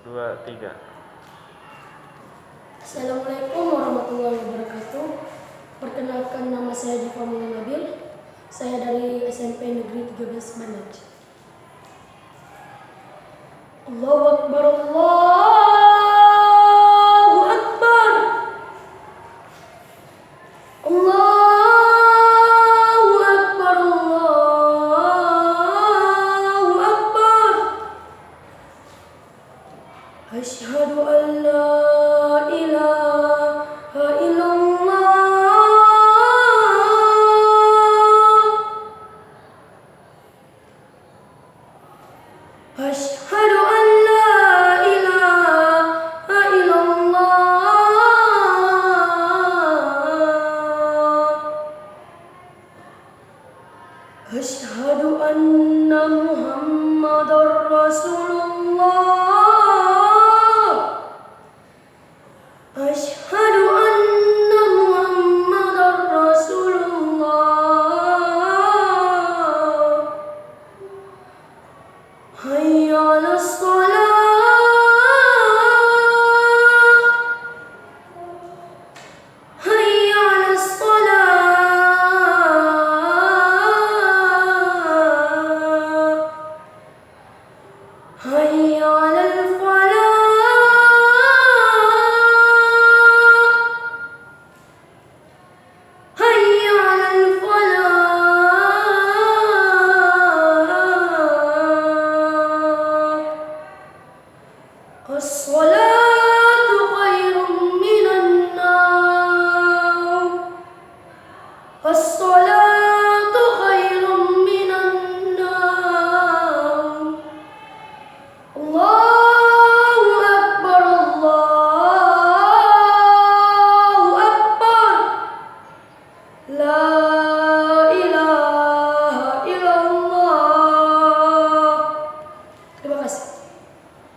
2, 3. Assalamualaikum warahmatullahi wabarakatuh. Perkenalkan, nama saya Jiva Nabil. Saya dari SMP Negeri 13 Bandaj. Allahu Akbar, Allahu Akbar, Allahu Akbar, Allahu Akbar. Asyhadu an la ilaha illallah. Asyhadu an la ilaha illallah. Asyhadu anna Muhammadar Rasulullah. Asyhadu anna Muhammadar Rasulullah. Hayya 'alas shalah, hayya 'alas shalah, hayya 'alal falah, hayya 'alal falah. As-salatu khairun minan naum. As-salatu khairun minan naum. Allahu Akbar, Allahu Akbar. La